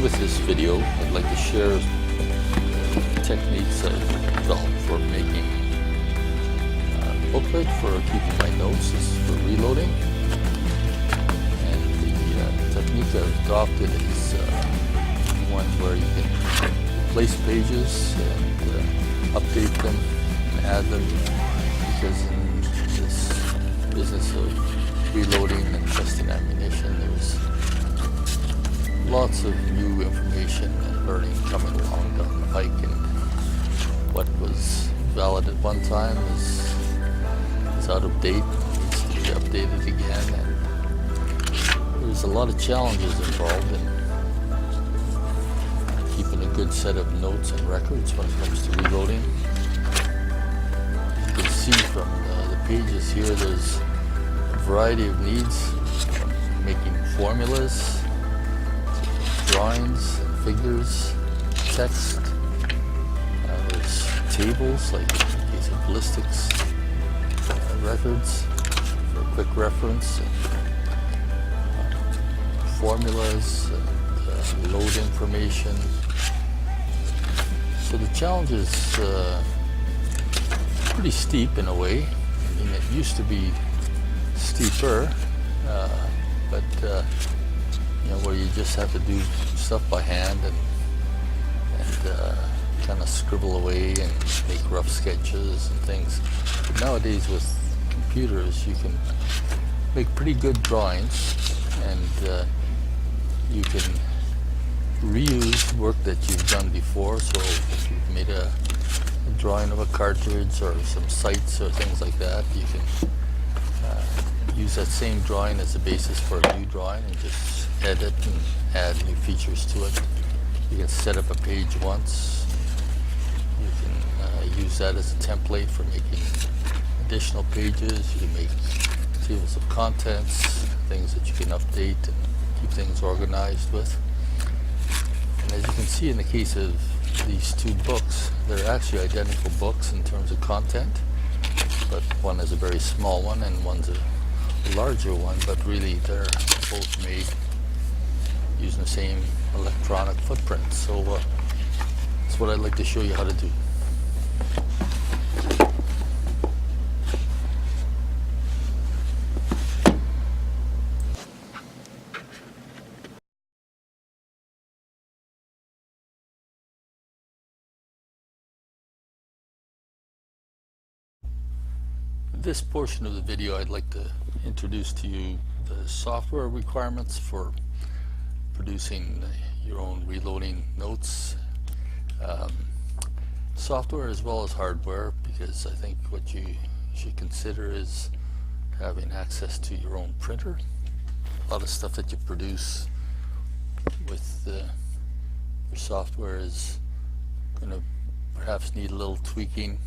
with this video, I'd like to share techniques I've developed for making a booklet for keeping my notes. This is for reloading. And the technique I've adopted is one where you can place pages and update them and add them, because in this business of reloading and testing ammunition, there's lots of new information and learning coming along down the pike, and what was valid at one time is out of date, needs to be updated again, and there's a lot of challenges involved in keeping a good set of notes and records when it comes to reloading. You can see from the pages here, there's a variety of needs, from making formulas, drawings, figures, text. There's tables, like in the case of ballistics records, for quick reference, formulas, and load information. So the challenge is pretty steep in a way. I mean, it used to be steeper, but you know, where you just have to do stuff by hand and kind of scribble away and make rough sketches and things. But nowadays with computers, you can make pretty good drawings, and you can reuse work that you've done before. So if you've made a drawing of a cartridge or some sights or things like that, you can use that same drawing as the basis for a new drawing and just edit and add new features to it. You can set up a page once. You can use that as a template for making additional pages. You can make tables of contents, things that you can update and keep things organized with. And as you can see in the case of these two books, they're actually identical books in terms of content, but one is a very small one and one's a larger one, but really they're both made using the same electronic footprint. So that's what I'd like to show you how to do. This portion of the video, I'd like to introduce to you the software requirements for producing your own reloading notes. Software as well as hardware, because I think what you should consider is having access to your own printer. A lot of stuff that you produce with your software is going to perhaps need a little tweaking.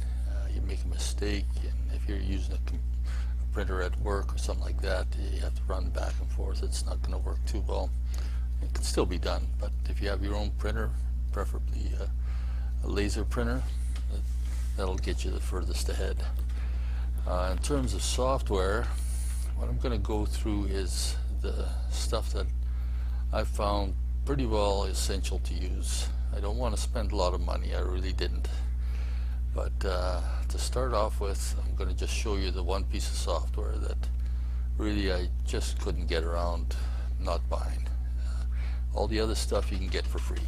You make a mistake, and if you're using a printer at work or something like that, you have to run back and forth. It's not going to work too well. It can still be done, but if you have your own printer, preferably a laser printer, that'll get you the furthest ahead. In terms of software, what I'm going to go through is the stuff that I found pretty well essential to use. I don't want to spend a lot of money, I really didn't. But to start off with, I'm going to just show you the one piece of software that really I just couldn't get around not buying. All the other stuff you can get for free.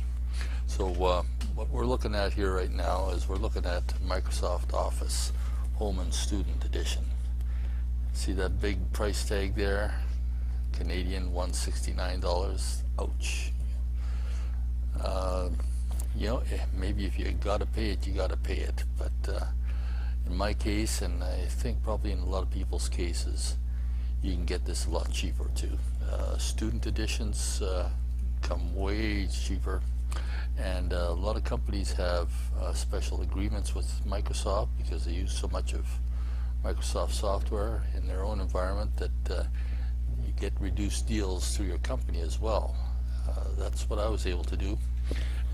So what we're looking at here right now is we're looking at Microsoft Office Home and Student Edition. See that big price tag there? Canadian $169. Ouch. You know, maybe if you gotta pay it, you gotta pay it. But in my case, and I think probably in a lot of people's cases, you can get this a lot cheaper too. Student editions come way cheaper, and a lot of companies have special agreements with Microsoft because they use so much of Microsoft software in their own environment that you get reduced deals through your company as well. That's what I was able to do.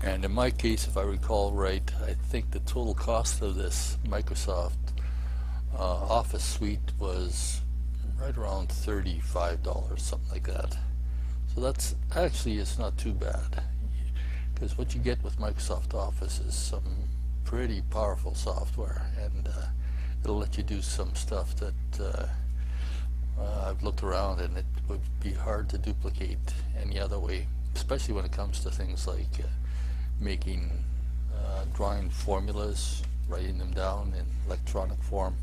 And in my case, if I recall right, I think the total cost of this Microsoft Office suite was right around $35, something like that. So that's actually, it's not too bad. because what you get with Microsoft Office is some pretty powerful software, and it'll let you do some stuff that I've looked around and it would be hard to duplicate any other way, especially when it comes to things like making drawing formulas, writing them down in electronic form.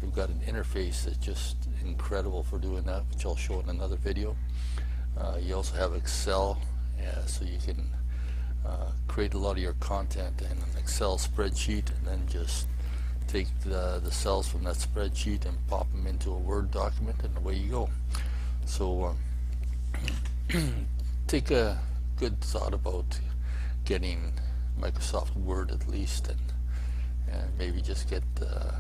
We've got an interface that's just incredible for doing that, which I'll show in another video. You also have Excel, so you can create a lot of your content in an Excel spreadsheet and then just take the cells from that spreadsheet and pop them into a Word document, and away you go. So take a good thought about getting Microsoft Word at least, and maybe just get the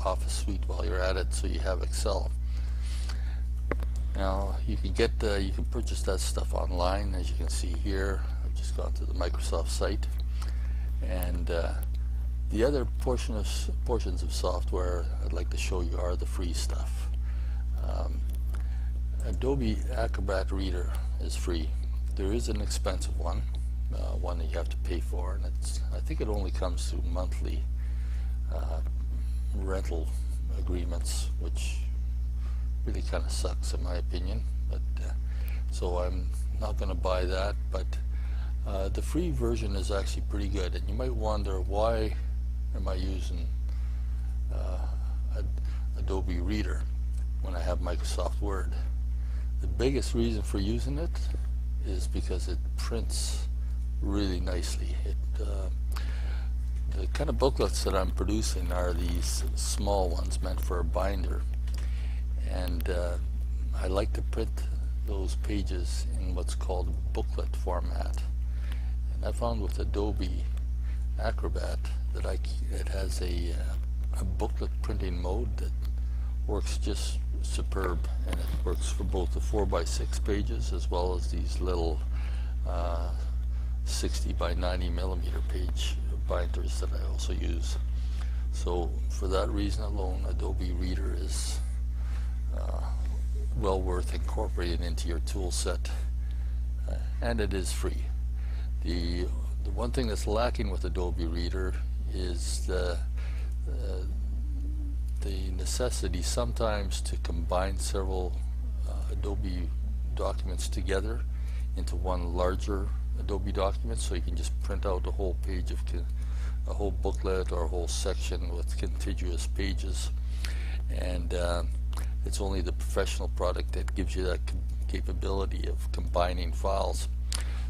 Office suite while you're at it, so you have Excel. Now you can purchase that stuff online, as you can see here. I've just gone to the Microsoft site, and the other portions of software I'd like to show you are the free stuff. Adobe Acrobat Reader is free. There is an expensive one, one that you have to pay for, and I think it only comes through monthly rental agreements, which really kind of sucks in my opinion. But so I'm not going to buy that. But the free version is actually pretty good, and you might wonder, why am I using Adobe Reader when I have Microsoft Word? The biggest reason for using it is because it prints really nicely. The kind of booklets that I'm producing are these small ones meant for a binder, and I like to print those pages in what's called booklet format. And I found with Adobe Acrobat that it has a booklet printing mode that works just superb, and it works for both the 4x6 pages as well as these little 60 by 90 millimeter page binders that I also use. So for that reason alone, Adobe Reader is well worth incorporating into your tool set, and it is free. The one thing that's lacking with Adobe Reader is the necessity sometimes to combine several Adobe documents together into one larger Adobe document, so you can just print out a whole page of a whole booklet or a whole section with contiguous pages. And it's only the professional product that gives you that capability of combining files.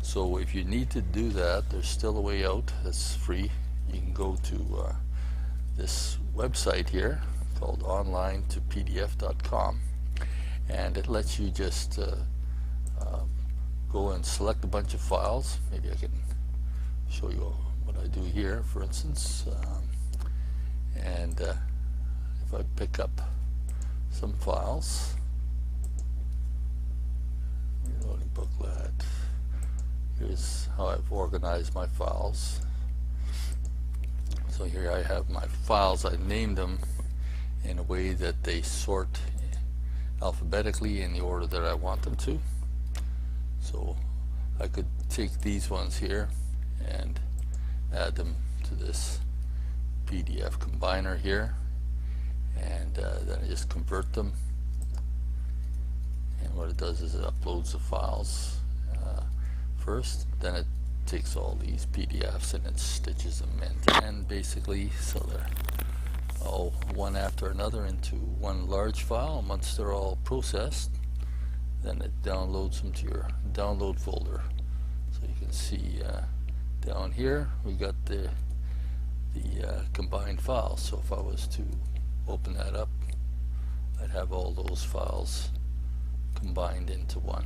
So if you need to do that, there's still a way out that's free. You can go to this website here called online-to-pdf.com, and it lets you just go and select a bunch of files. Maybe I can show you what I do here, for instance. And if I pick up some files, reloading booklet, here's how I've organized my files. So here I have my files. I named them in a way that they sort alphabetically in the order that I want them to. So I could take these ones here and add them to this PDF combiner here, and then I just convert them, and what it does is it uploads the files first, then it takes all these PDFs and it stitches them end to end basically, so they're all one after another into one large file. Once they're all processed, then it downloads them to your download folder. So you can see down here we got the combined files. So if I was to open that up, I'd have all those files combined into one.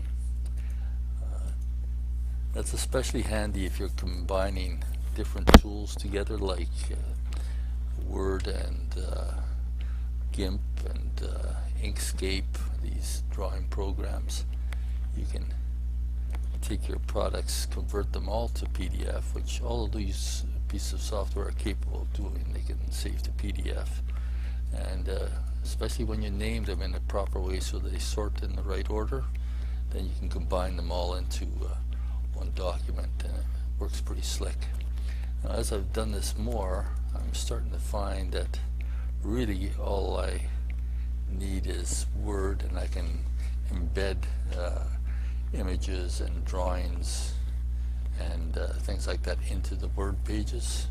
That's especially handy if you're combining different tools together, like Word and GIMP and Inkscape, these drawing programs. You can take your products, convert them all to PDF, which all of these pieces of software are capable of doing. They can save to PDF, and especially when you name them in the proper way so they sort in the right order, then you can combine them all into one document works pretty slick. Now, as I've done this more, I'm starting to find that really all I need is Word, and I can embed images and drawings and things like that into the Word pages.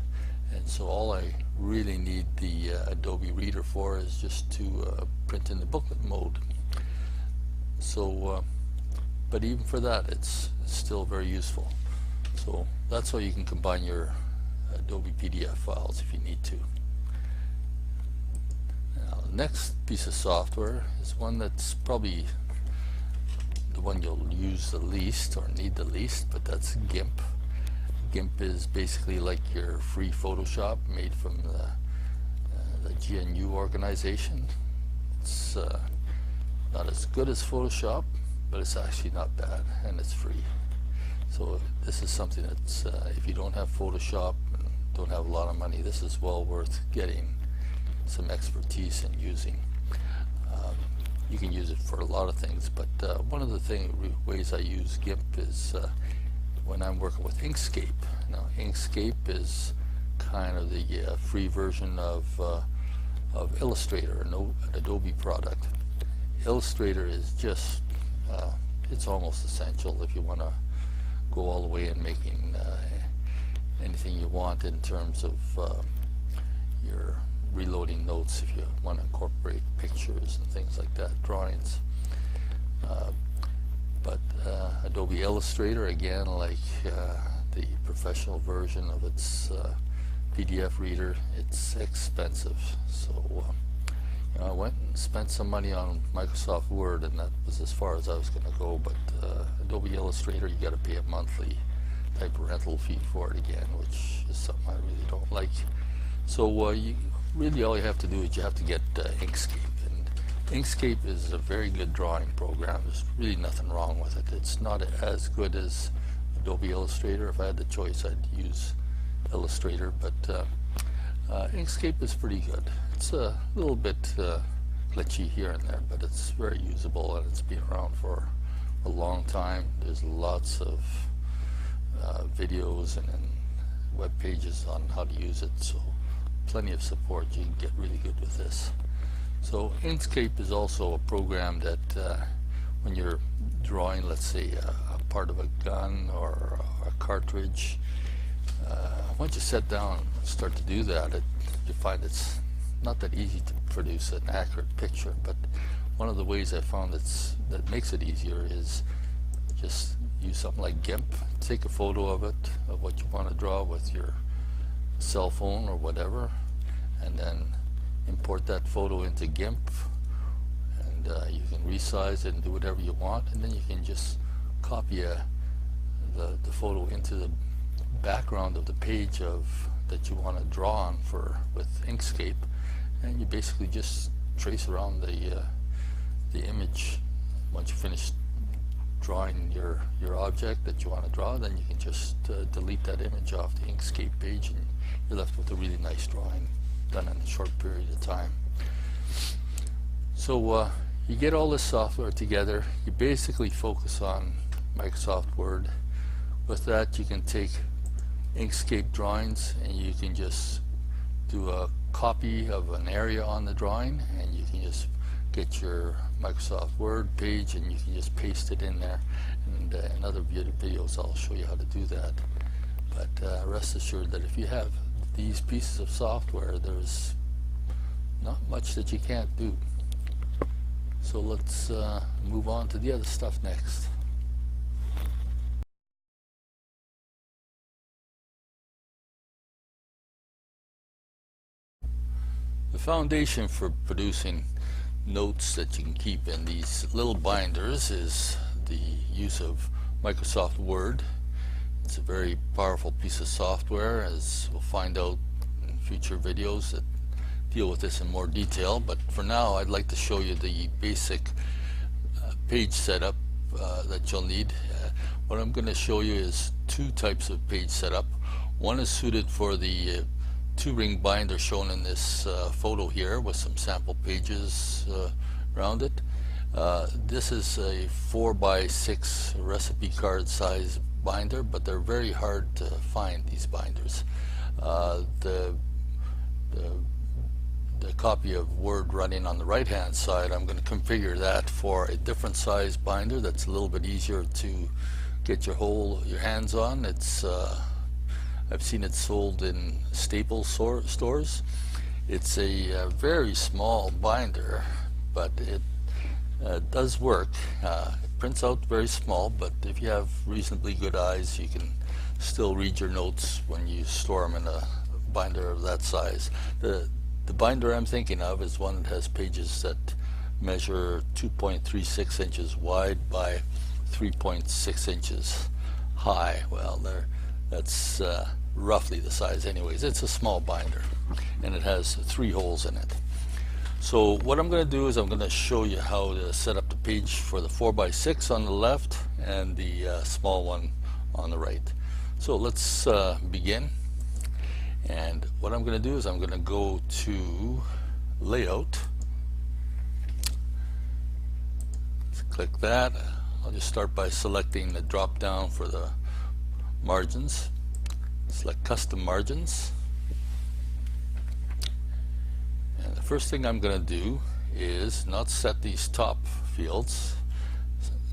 And so all I really need the Adobe Reader for is just to print in the booklet mode. So, but even for that, it's still very useful. So that's how you can combine your Adobe PDF files if you need to. Now, the next piece of software is one that's probably the one you'll use the least or need the least, but that's GIMP. GIMP is basically like your free Photoshop made from the GNU organization. It's not as good as Photoshop, but it's actually not bad, and it's free. So this is something that's, if you don't have Photoshop and don't have a lot of money, this is well worth getting some expertise in using. You can use it for a lot of things, but one of the ways I use GIMP is when I'm working with Inkscape. Now, Inkscape is kind of the free version of Illustrator, an Adobe product. Illustrator is just, it's almost essential if you want to go all the way in making anything you want in terms of your reloading notes, if you want to incorporate pictures and things like that, drawings. But Adobe Illustrator, again, like the professional version of its PDF reader, it's expensive. So I went and spent some money on Microsoft Word, and that was as far as I was going to go. But Adobe Illustrator, you got to pay a monthly type of rental fee for it again, which is something I really don't like. So really all you have to do is you have to get Inkscape. And Inkscape is a very good drawing program. There's really nothing wrong with it. It's not as good as Adobe Illustrator. If I had the choice, I'd use Illustrator, but Inkscape is pretty good. It's a little bit glitchy here and there, but it's very usable, and it's been around for a long time. There's lots of videos and web pages on how to use it, so plenty of support. You can get really good with this. So Inkscape is also a program that when you're drawing, let's say, a part of a gun or a cartridge, once you sit down and start to do that, you find it's not that easy to produce an accurate picture. But one of the ways I found that makes it easier is just use something like GIMP. Take a photo of it, of what you want to draw with your cell phone or whatever, and then import that photo into GIMP, and you can resize it and do whatever you want, and then you can just copy the photo into the background of the page that you want to draw on with Inkscape, and you basically just trace around the image. Once you finish drawing your object that you want to draw, then you can just delete that image off the Inkscape page, and you're left with a really nice drawing done in a short period of time. So you get all this software together, you basically focus on Microsoft Word. With that, you can take Inkscape drawings and you can just do a copy of an area on the drawing, and you can just get your Microsoft Word page and you can just paste it in there. And in other videos I'll show you how to do that. But rest assured that if you have these pieces of software, there's not much that you can't do. So let's move on to the other stuff next. The foundation for producing notes that you can keep in these little binders is the use of Microsoft Word. It's a very powerful piece of software, as we'll find out in future videos that deal with this in more detail. But for now, I'd like to show you the basic page setup that you'll need. What I'm going to show you is two types of page setup. One is suited for the two-ring binder shown in this photo here with some sample pages around it. This is a 4x6 recipe card size binder, but they're very hard to find, these binders. The copy of Word running on the right hand side, I'm going to configure that for a different size binder that's a little bit easier to get your hands on. It's I've seen it sold in Staples stores. It's a very small binder, but it does work. It prints out very small, but if you have reasonably good eyes, you can still read your notes when you store them in a binder of that size. The binder I'm thinking of is one that has pages that measure 2.36 inches wide by 3.6 inches high. Well, that's roughly the size anyways. It's a small binder, and it has 3 holes in it. So what I'm going to do is I'm going to show you how to set up the page for the 4x6 on the left and the small one on the right. So let's begin. And what I'm going to do is I'm going to go to Layout. Let's click that. I'll just start by selecting the drop down for the margins. Select Custom Margins. And the first thing I'm going to do is not set these top fields.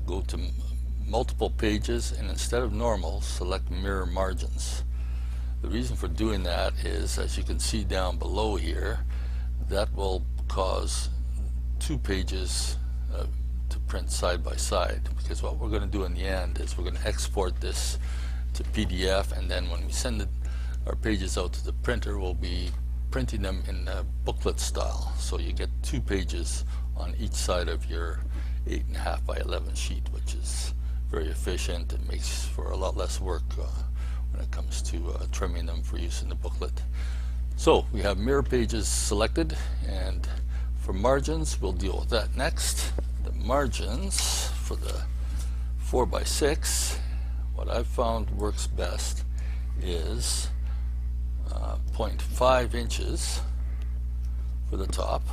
Go to Multiple Pages, and instead of Normal, select Mirror Margins. The reason for doing that is, as you can see down below here, that will cause 2 pages to print side by side, because what we're going to do in the end is we're going to export this to PDF, and then when we send our pages out to the printer, we'll be printing them in a booklet style, so you get 2 pages on each side of your 8.5 by 11 sheet, which is very efficient. It makes for a lot less work when it comes to trimming them for use in the booklet. So we have mirror pages selected, and for margins we'll deal with that next. The margins for the 4x6, what I've found works best is 0.5 inches for the top.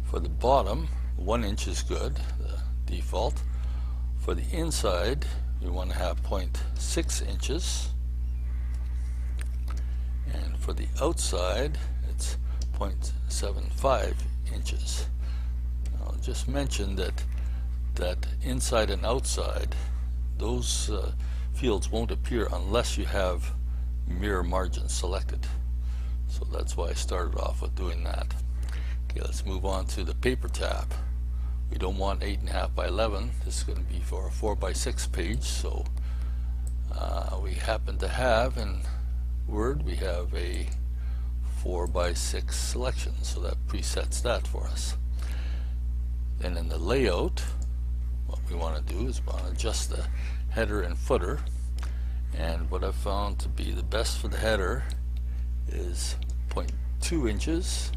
For the bottom, 1 inch is good, the default. For the inside, we want to have 0.6 inches, and for the outside it's 0.75 inches. I'll just mention that inside and outside, those fields won't appear unless you have mirror margins selected. So that's why I started off with doing that. Okay, let's move on to the paper tab. We don't want 8.5 by 11. This is going to be for a 4x6 page, so we happen to have in Word, we have a 4x6 selection, so that presets that for us. Then in the layout, what we want to do is we want to adjust the header and footer, and what I've found to be the best for the header is 0.2 inches,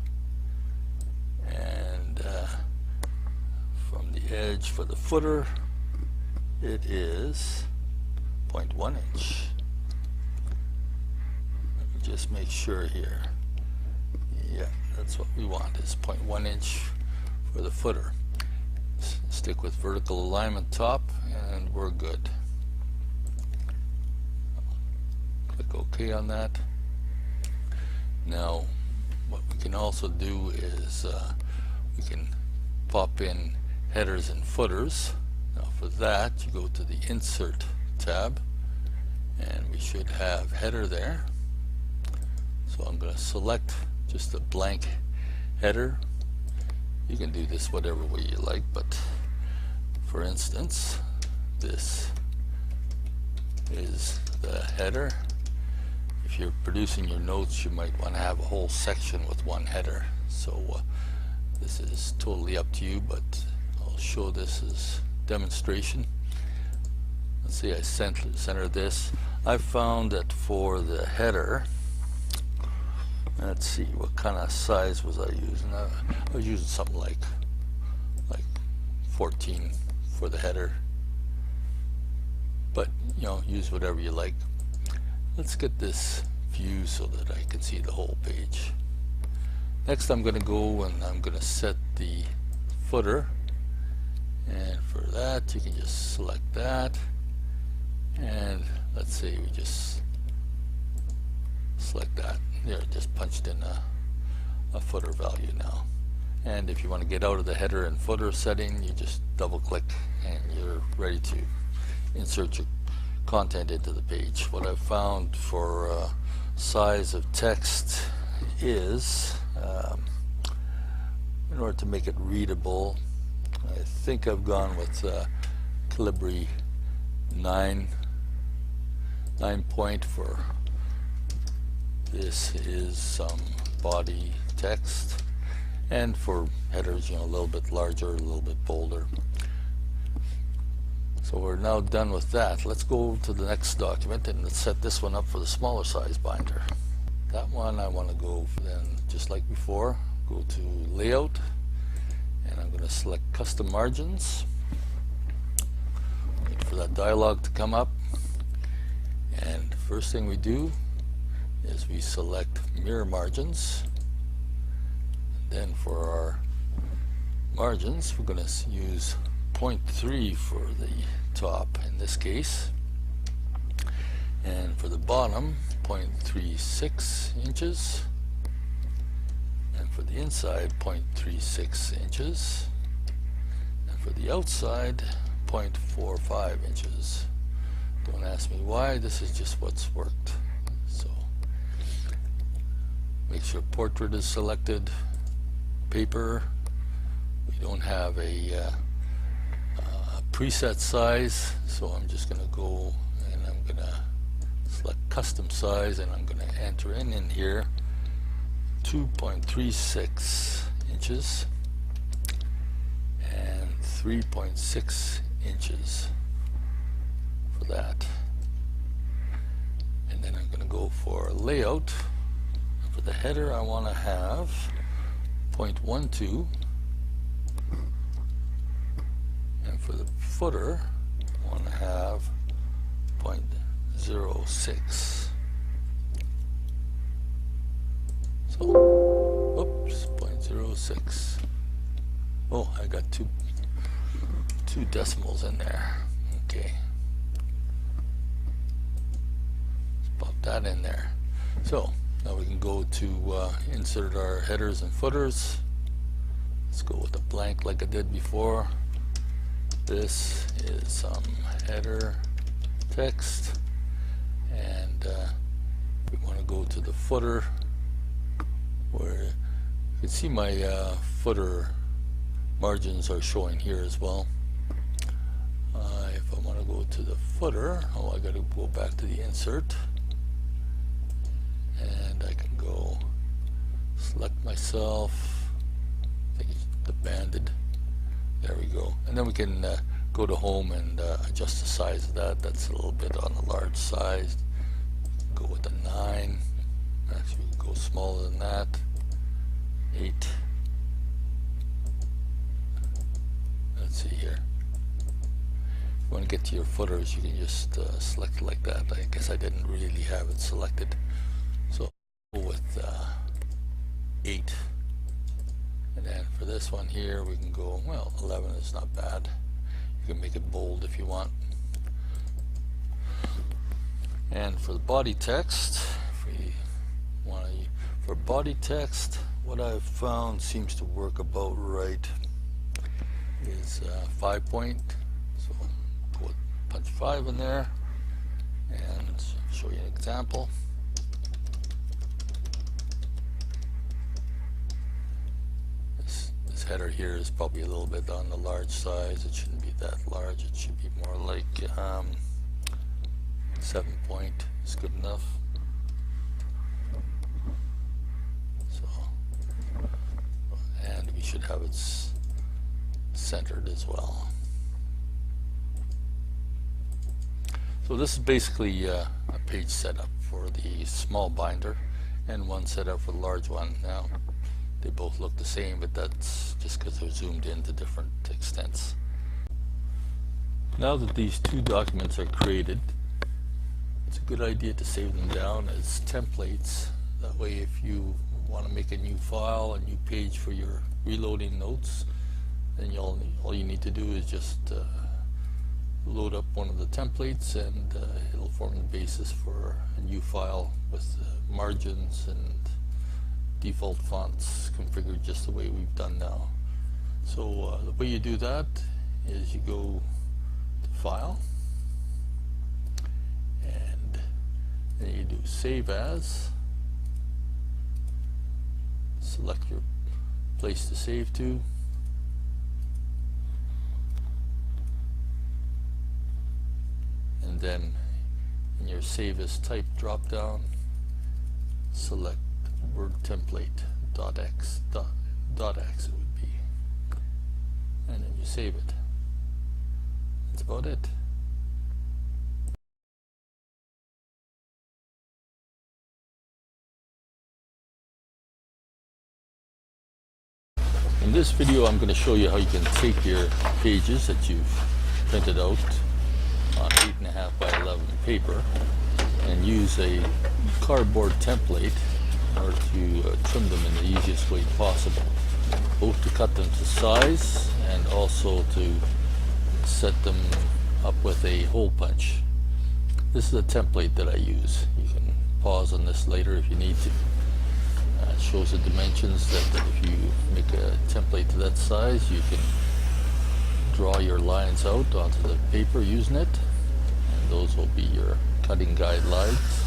and from the edge for the footer it is 0.1 inch. Let me just make sure here. Yeah, that's what we want, is 0.1 inch for the footer. Stick with vertical alignment top, and we're good. Click OK on that. Now what we can also do is we can pop in headers and footers. Now for that, you go to the Insert tab, and we should have header there. So I'm going to select just a blank header. You can do this whatever way you like, but for instance, this is the header. If you're producing your notes, you might want to have a whole section with one header. So this is totally up to you, but I'll show this as demonstration. Let's see, I center this. I found that for the header, let's see, what kind of size was I using? I was using something like 14 for the header, but you know, use whatever you like. Let's get this view so that I can see the whole page. Next I'm going to go and I'm going to set the footer, and for that you can just select that, And let's say we just select that. There, it just punched in a footer value now. And if you want to get out of the header and footer setting, you just double click and you're ready to insert your content into the page. What I've found for size of text is, in order to make it readable, I think I've gone with Calibri 9 point for this is some body text, and for headers, you know, a little bit larger, a little bit bolder. So we're now done with that. Let's go to the next document and let's set this one up for the smaller size binder. That one I want to go then, just like before, go to layout, and I'm going to select custom margins. Wait for that dialog to come up, and first thing we do is we select mirror margins. Then for our margins, we're going to use 0.3 for the top in this case, and for the bottom 0.36 inches, and for the inside 0.36 inches, and for the outside 0.45 inches. Don't ask me why, this is just what's worked. So make sure portrait is selected. Paper, we don't have a preset size, so I'm just going to go and I'm going to select custom size, and I'm going to enter in here 2.36 inches and 3.6 inches for that. And then I'm going to go for layout. For the header, I want to have 0.12, and for the footer I want to have 0.06. So, oops, 0.06. Oh, I got two decimals in there. Okay, let's pop that in there. So now we can go to insert our headers and footers. Let's go with a blank like I did before. This is some header text, and we want to go to the footer, where you can see my footer margins are showing here as well. If I want to go to the footer, I got to go back to the insert, and I can go select myself, I think it's the banded, there we go, and then we can go to home and adjust the size of that. That's a little bit on the large size. Go with a 9, actually we can go smaller than that, 8, let's see here. If you want to get to your footers, you can just select it like that. I guess I didn't really have it selected. So go with 8. And then for this one here, we can go, well, 11 is not bad. You can make it bold if you want. And for the body text, if we want to, for body text, what I've found seems to work about right is 5 point. So put punch 5 in there and show you an example. This header here is probably a little bit on the large size. It shouldn't be that large. It should be more like 7 point is good enough. So, and we should have it centered as well. So this is basically a page setup for the small binder and one setup for the large one. Now they both look the same, but that's just because they're zoomed in to different extents. Now that these two documents are created, it's a good idea to save them down as templates. That way if you want to make a new file, a new page for your reloading notes, then all you need to do is just load up one of the templates, and it'll form the basis for a new file with margins and default fonts configured just the way we've done now. So the way you do that is you go to File, and then you do Save As, select your place to save to, and then in your Save As Type drop down, select Word Template .x it would be, and then you save it. That's about it. In this video, I'm going to show you how you can take your pages that you've printed out on 8.5 by 11 paper and use a cardboard template in order to trim them in the easiest way possible, both to cut them to size and also to set them up with a hole punch. This is a template that I use. You can pause on this later if you need to. It shows the dimensions that if you make a template to that size, you can draw your lines out onto the paper using it, and those will be your cutting guide lines.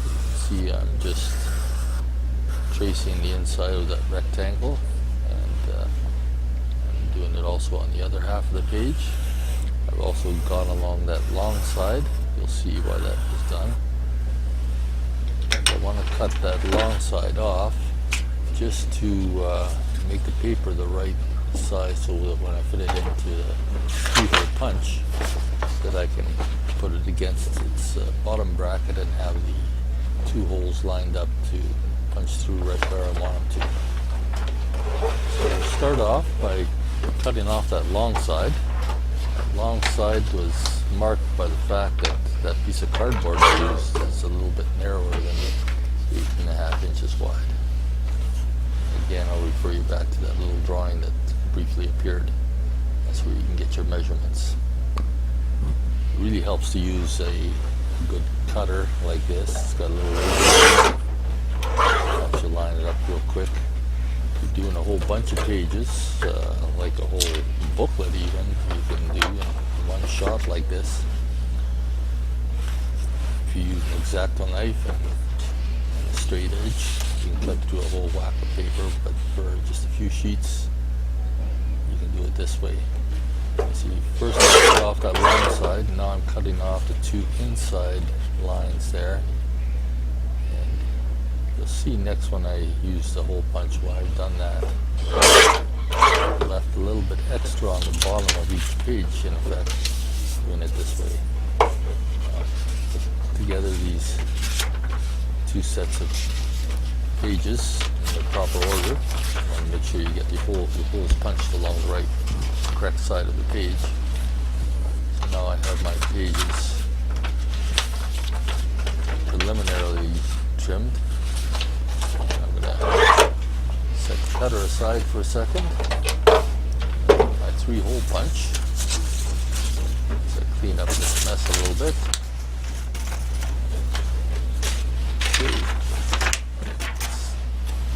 You can see I'm just tracing the inside of that rectangle, and I'm doing it also on the other half of the page. I've also gone along that long side. You'll see why that was done. I want to cut that long side off just to make the paper the right size, so that when I fit it into the two-hole punch, that I can put it against its bottom bracket and have the two holes lined up to punch through right where I want them to. So we'll start off by cutting off that long side. That long side was marked by the fact that that piece of cardboard I used is a little bit narrower than 8.5 inches wide. Again, I'll refer you back to that little drawing that briefly appeared. That's where you can get your measurements. It really helps to use a good cutter like this. It's got a little razor. Helps you line it up real quick. If you're doing a whole bunch of pages, like a whole booklet even, you can do in one shot like this. If you use an X-Acto knife and a straight edge, you can cut through a whole whack of paper, but for just a few sheets, you can do it this way. See, first I cut off that long side, now I'm cutting off the two inside lines there. And you'll see next when I use the hole punch why I've done that. I left a little bit extra on the bottom of each page, in effect, doing it this way. Put together these two sets of pages in the proper order, and make sure you get your holes punched along the right, correct side of the page. So now I have my pages preliminarily trimmed. I'm going to set the cutter aside for a second. My 3-hole punch. So clean up this mess a little bit. Okay.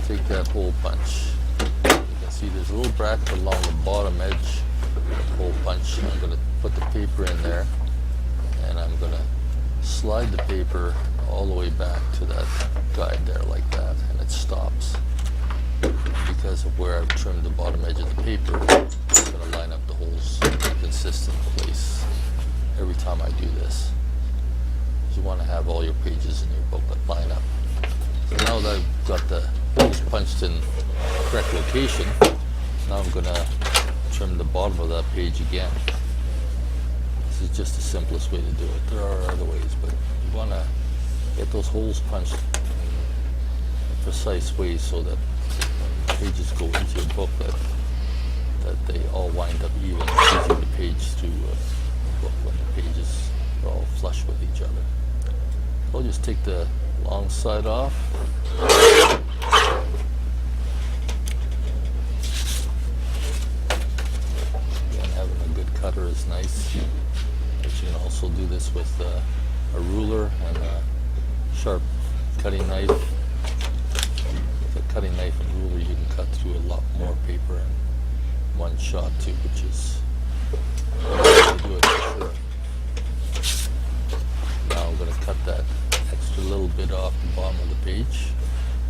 Take that hole punch. You can see there's a little bracket along the bottom edge of the hole punch. I'm going to put the paper in there, and I'm going to slide the paper all the way back to that guide there like that, and it stops. Because of where I've trimmed the bottom edge of the paper, I'm going to line up the holes in a consistent place every time I do this. You want to have all your pages in your booklet line up. So now that I've got the holes punched in the correct location, now I'm going to trim the bottom of that page again. This is just the simplest way to do it. There are other ways, but you want to get those holes punched in a precise way so that pages go into your booklet, that they all wind up even. It's easier to page through a book when the pages are all flush with each other. So I'll just take the long side off. Again, having a good cutter is nice. But you can also do this with a ruler and a sharp cutting knife. With a cutting knife and ruler, you can cut through a lot more paper in one shot too, which is to do it for sure. Now I'm going to cut that extra little bit off the bottom of the page,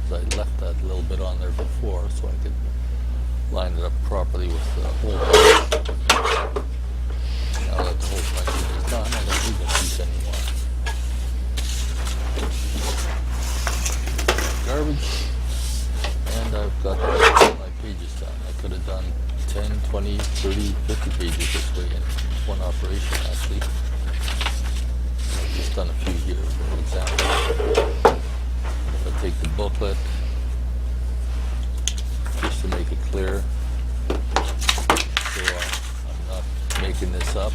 because I left that little bit on there before so I could line it up properly with the hole punch. Now that the hole punching is done, I don't need this piece anymore. Garbage, and I've got my pages done. I could have done 10, 20, 30, 50 pages this way in one operation actually. I've just done a few here for example. If I take the booklet, just to make it clear, so I'm not making this up,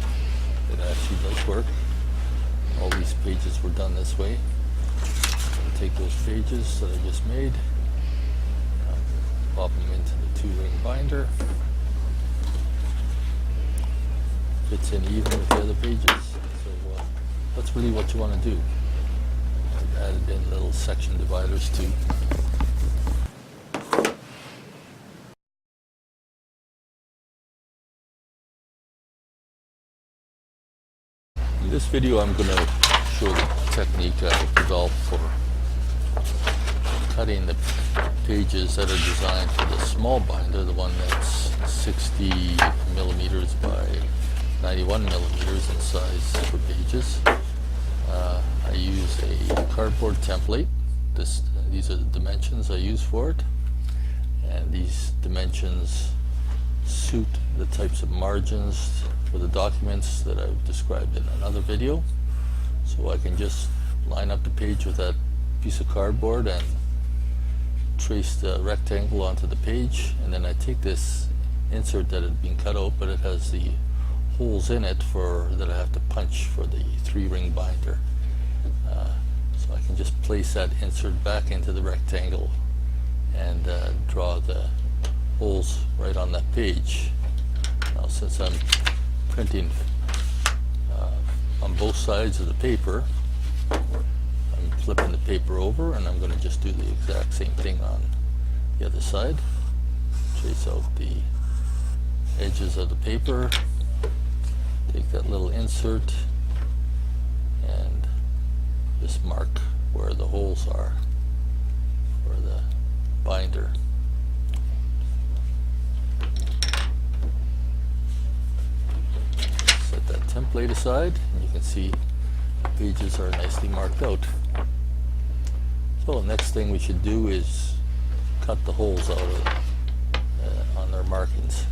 it actually does work. All these pages were done this way. I'll take those pages that I just made, pop them into the 2-ring binder. Fits in even with the other pages, so that's really what you want to do. I've added in little section dividers too. In this video I'm going to show the technique I've developed for cutting the pages that are designed for the small binder, the one that's 60 millimeters by 91 millimeters in size for pages. I use a cardboard template. These are the dimensions I use for it, and these dimensions suit the types of margins for the documents that I've described in another video. So I can just line up the page with that piece of cardboard and trace the rectangle onto the page, and then I take this insert that had been cut out, but it has the holes in it that I have to punch for the 3-ring binder. So I can just place that insert back into the rectangle and draw the holes right on that page. Now since I'm printing on both sides of the paper, I'm flipping the paper over, and I'm going to just do the exact same thing on the other side. Trace out the edges of the paper, take that little insert and just mark where the holes are for the binder. Set that template aside, and you can see the pages are nicely marked out. So the next thing we should do is cut the holes out on their markings.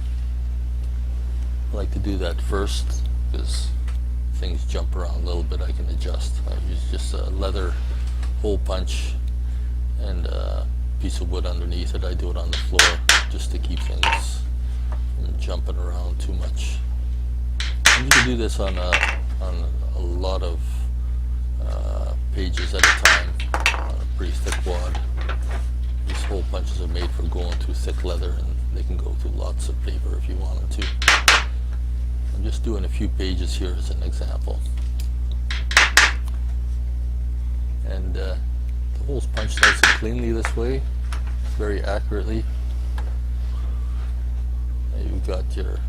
I like to do that first because things jump around a little bit. I can adjust. I use just a leather hole punch and a piece of wood underneath it. I do it on the floor just to keep things from jumping around too much. And you can do this on a lot of pages at a time on a pretty thick wad. These hole punches are made for going through thick leather, and they can go through lots of paper if you wanted to. I'm just doing a few pages here as an example. And the holes punched nice and cleanly this way, very accurately. Now you've got your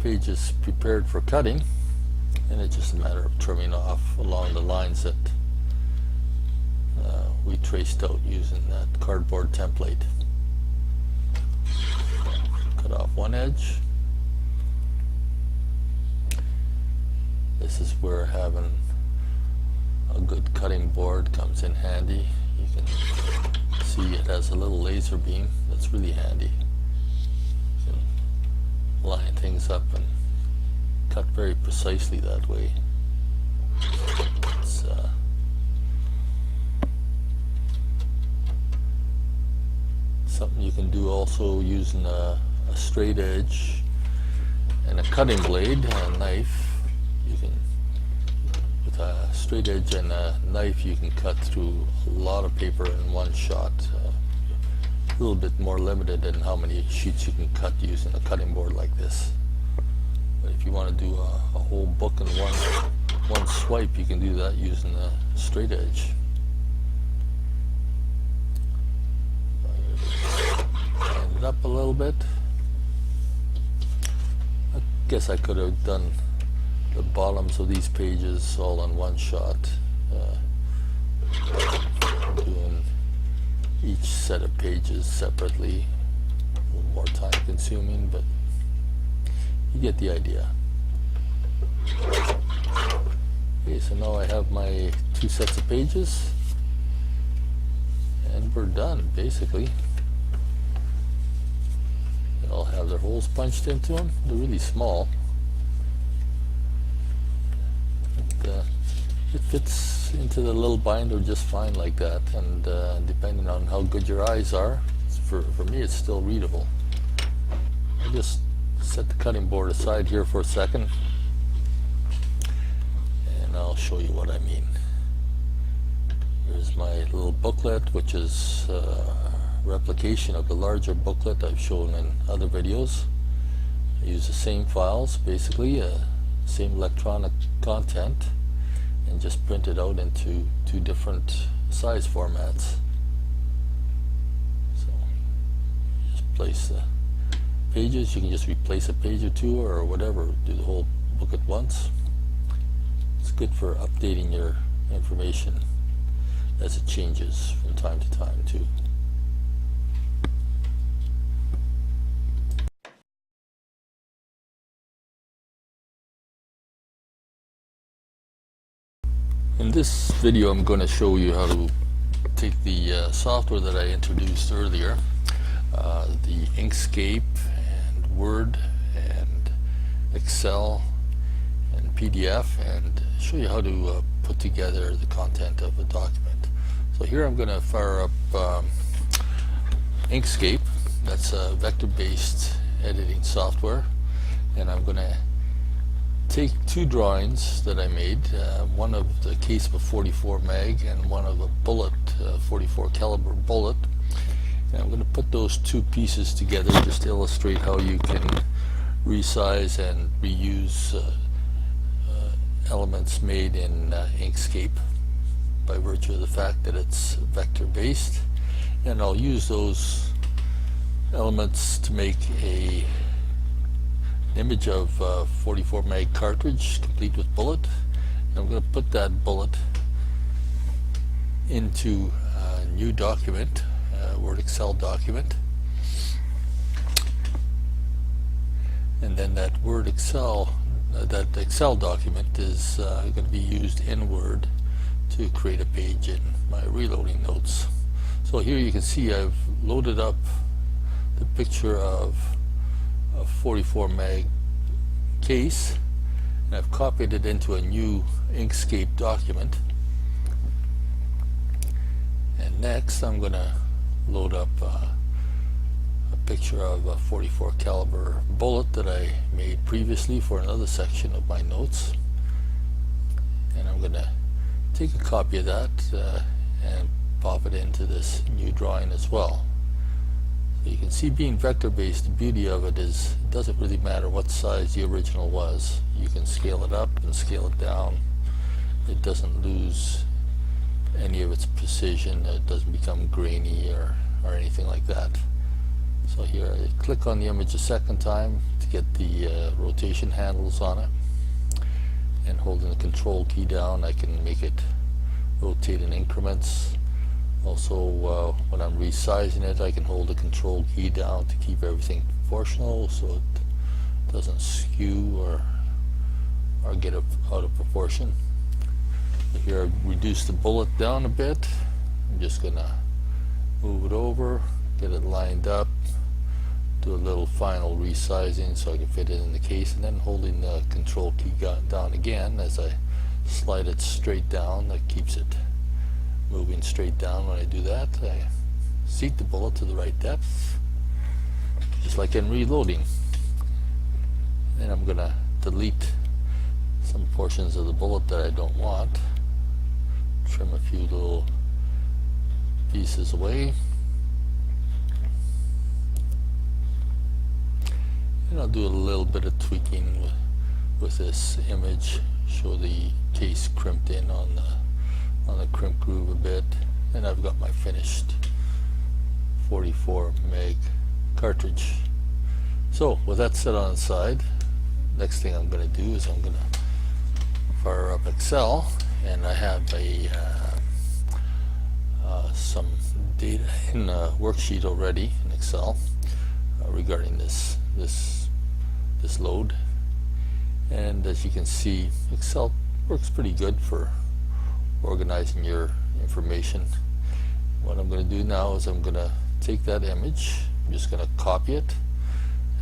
pages prepared for cutting, and it's just a matter of trimming off along the lines that we traced out using that cardboard template. Cut off one edge. This is where having a good cutting board comes in handy. You can see it has a little laser beam that's really handy. You can line things up and cut very precisely that way. It's something you can do also using a straight edge and a cutting blade and a knife. You can, with a straight edge and a knife, you can cut through a lot of paper in one shot. A little bit more limited in how many sheets you can cut using a cutting board like this. But if you want to do a whole book in one swipe, you can do that using the straight edge. Line it up a little bit. I guess I could have done the bottoms of these pages all in one shot, doing each set of pages separately. A little more time consuming, but you get the idea. Okay, so now I have my 2 sets of pages, and we're done basically. They all have their holes punched into them. They're really small. It fits into the little binder just fine like that, and depending on how good your eyes are, for me it's still readable. I just set the cutting board aside here for a second, and I'll show you what I mean. Here's my little booklet, which is a replication of the larger booklet I've shown in other videos. I use the same files, basically, same electronic content, and just print it out into 2 different size formats. So just place the pages. You can just replace a page or 2 or whatever, do the whole book at once. It's good for updating your information as it changes from time to time too. In this video I'm going to show you how to take the software that I introduced earlier, the Inkscape and Word and Excel and PDF, and show you how to put together the content of a document. So here I'm going to fire up Inkscape. That's a vector-based editing software, and I'm going to take 2 drawings that I made, one of the case of a 44 mag and one of a bullet, 44 caliber bullet, and I'm going to put those 2 pieces together just to illustrate how you can resize and reuse elements made in Inkscape by virtue of the fact that it's vector based. And I'll use those elements to make an image of 44 mag cartridge complete with bullet. And I'm going to put that bullet into a new document, a Word Excel document, and then that Word Excel, that Excel document is going to be used in Word to create a page in my reloading notes. So here you can see I've loaded up the picture of a 44 mag case, and I've copied it into a new Inkscape document. And next I'm going to load up a picture of a 44 caliber bullet that I made previously for another section of my notes, and I'm going to take a copy of that and pop it into this new drawing as well. So you can see, being vector based, the beauty of it is it doesn't really matter what size the original was. You can scale it up and scale it down. It doesn't lose any of its precision. It doesn't become grainy or anything like that. So here I click on the image a second time to get the rotation handles on it, and holding the control key down I can make it rotate in increments. Also, when I'm resizing it, I can hold the control key down to keep everything proportional so it doesn't skew or get out of proportion. So here I've reduced the bullet down a bit. I'm just going to move it over, get it lined up, do a little final resizing so I can fit it in the case, and then holding the control key down again as I slide it straight down. That keeps it moving straight down. When I do that, I seat the bullet to the right depth, just like in reloading. Then I'm going to delete some portions of the bullet that I don't want, trim a few little pieces away, and I'll do a little bit of tweaking with this image, show the case crimped in on the crimp groove a bit, and I've got my finished 44 meg cartridge. So with that set on the side, next thing I'm going to do is I'm going to fire up Excel, and I have some data in a worksheet already in Excel regarding this load. And as you can see, Excel works pretty good for organizing your information. What I'm going to do now is I'm going to take that image, I'm just going to copy it,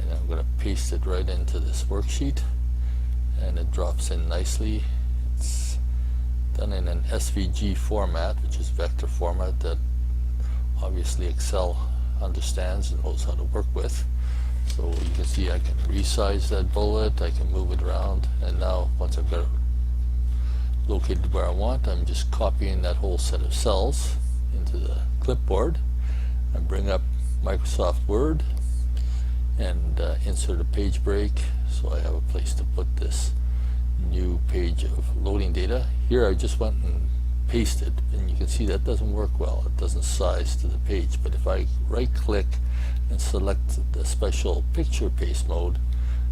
and I'm going to paste it right into this worksheet, and it drops in nicely. It's done in an SVG format, which is vector format that obviously Excel understands and knows how to work with. So you can see I can resize that bullet, I can move it around, and now once I've got it located where I want, I'm just copying that whole set of cells into the clipboard. I bring up Microsoft Word and insert a page break, so I have a place to put this new page of loading data. Here I just went and pasted, and you can see that doesn't work well. It doesn't size to the page, but if I right click and select the special picture paste mode,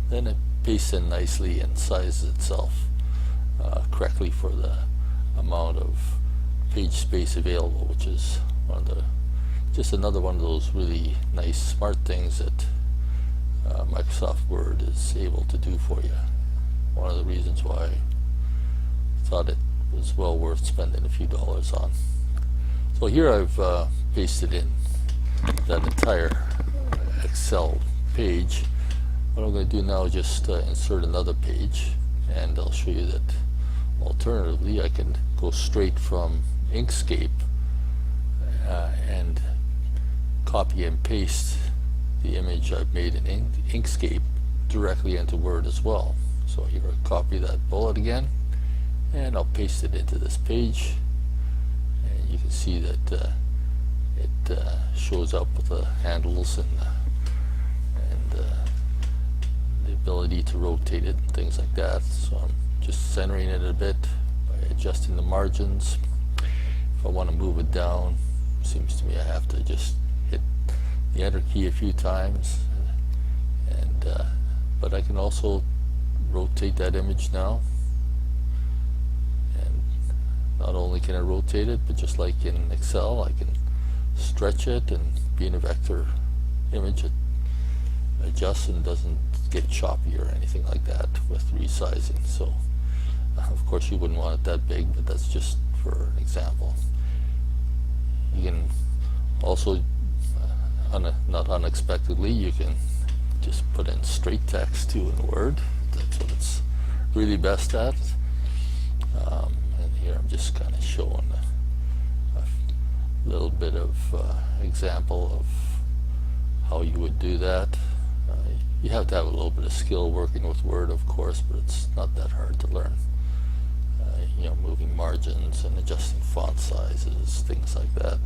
then it pastes in nicely and sizes itself correctly for the amount of page space available, which is just another one of those really nice smart things that Microsoft Word is able to do for you. One of the reasons why I thought it was well worth spending a few dollars on. So here I've pasted in that entire Excel page. What I'm going to do now is just insert another page, and I'll show you that alternatively I can go straight from Inkscape and copy and paste the image I've made in Inkscape directly into Word as well. So here I copy that bullet again, and I'll paste it into this page, and you can see that it shows up with the handles and the ability to rotate it and things like that. So I'm just centering it a bit by adjusting the margins. If I want to move it down, it seems to me I have to just hit the enter key a few times, but I can also rotate that image now. And not only can I rotate it, but just like in Excel, I can stretch it, and being a vector image, it adjusts and doesn't get choppy or anything like that with resizing. So of course you wouldn't want it that big, but that's just for an example. You can also, not unexpectedly, you can just put in straight text too in Word. That's what it's really best at. And here I'm just kind of showing a little bit of example of how you would do that. You have to have a little bit of skill working with Word, of course, but it's not that hard to learn. Moving margins and adjusting font sizes, things like that.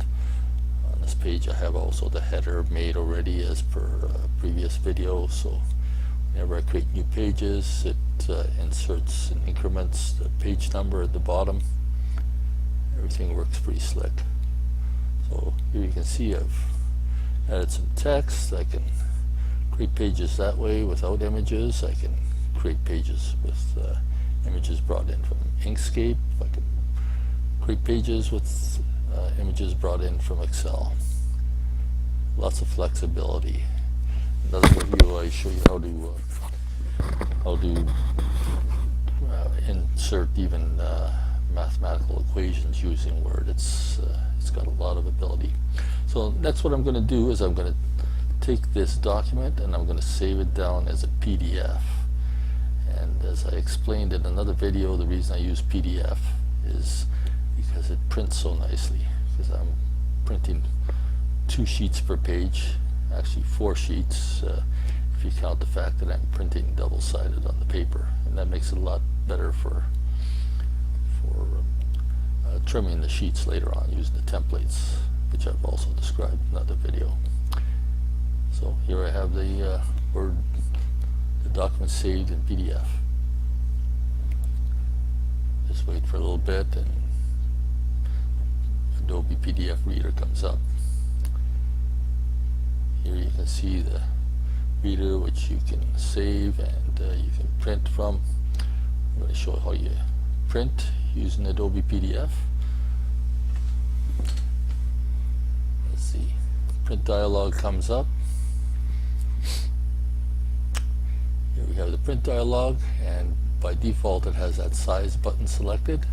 On this page I have also the header made already as per previous video, so whenever I create new pages, it inserts and increments the page number at the bottom. Everything works pretty slick. So here you can see I've added some text. I can create pages that way without images. I can create pages with images brought in from Inkscape. I can create pages with images brought in from Excel. Lots of flexibility. Another video I show you how to insert even mathematical equations using Word. It's got a lot of ability. So that's what I'm going to do, is I'm going to take this document and I'm going to save it down as a PDF. And as I explained in another video, the reason I use PDF is because it prints so nicely. Because I'm printing 2 sheets per page, actually 4 sheets if you count the fact that I'm printing double-sided on the paper, and that makes it a lot better for trimming the sheets later on using the templates, which I've also described in another video. So here I have the Word, the document saved in PDF. wait for a little bit, and Adobe PDF Reader comes up. Here you can see the reader, which you can save and you can print from. I'm going to show how you print using Adobe PDF. Let's see, print dialog comes up. Here we have the print dialog, and by default it has that size button selected,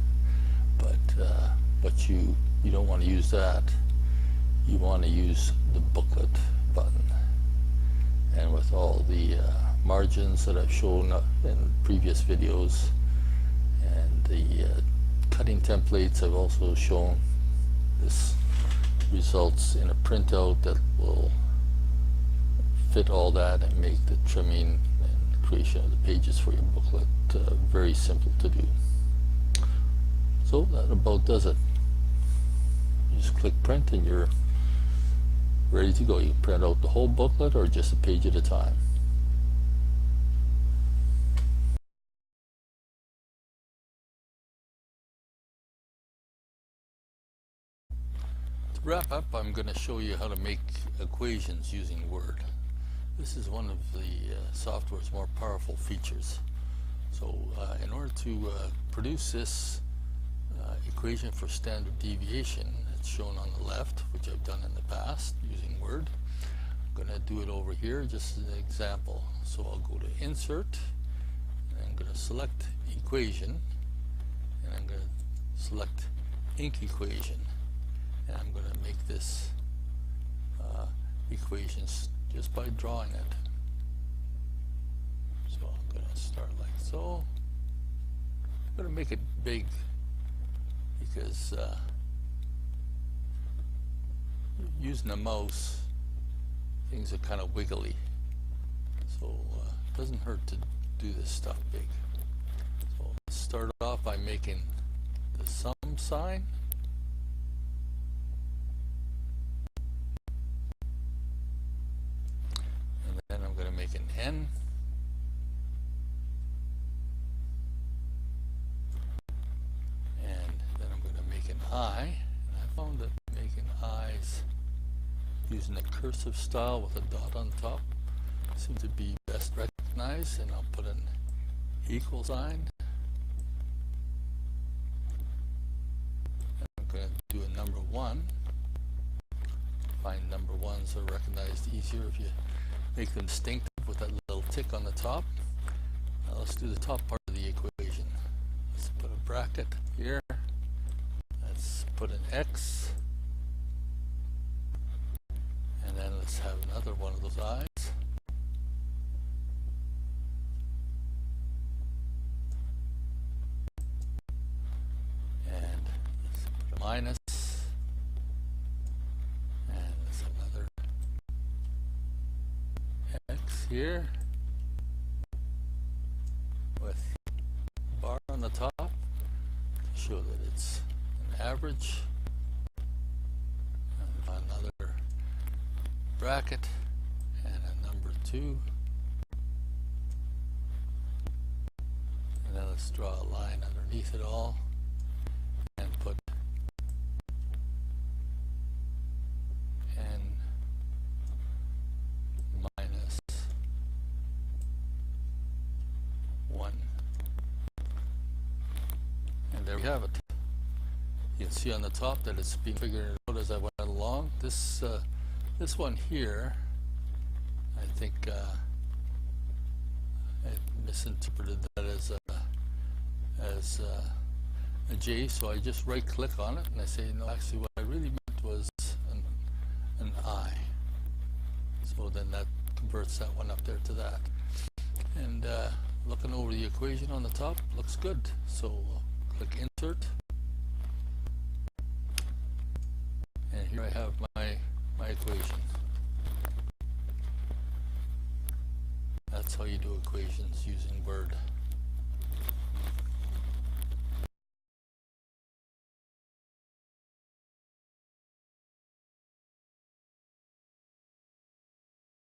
but you don't want to use that. You want to use the booklet button. And with all the margins that I've shown in previous videos and the cutting templates I've also shown, this results in a printout that will fit all that and make the trimming and creation of the pages for your booklet very simple to do. So that about does it. You just click print and you're ready to go. You can print out the whole booklet or just a page at a time. To wrap up, I'm going to show you how to make equations using Word. This is one of the software's more powerful features. So in order to produce this equation for standard deviation, it's shown on the left, which I've done in the past using Word. I'm going to do it over here just as an example. So I'll go to Insert, and I'm going to select Equation, and I'm going to select Ink Equation, and I'm going to make this equation just by drawing it. So I'm going to start like so. I'm going to make it big because using a mouse, things are kind of wiggly. So it doesn't hurt to do this stuff big. So let's start off by making the sum sign. And then I'm going to make an N. I, and I found that making eyes using a cursive style with a dot on top seems to be best recognized, and I'll put an equal sign. And I'm going to do a number 1. Find number 1s are recognized easier if you make them distinctive with that little tick on the top. Now let's do the top part of the equation. Let's put a bracket here. Let's put an X, and then let's have another one of those eyes. And let's put a minus, and let's have another X here with a bar on the top to show that it's average, and another bracket and a number 2, and then let's draw a line underneath it all and put N minus 1, and there we have it. You can see on the top that it's being figured out as I went along. This one here, I think I misinterpreted that as a J, so I just right click on it and I say, no, actually what I really meant was an I. So then that converts that one up there to that. And looking over the equation on the top, looks good. So click Insert. And here I have my equation. That's how you do equations using Word.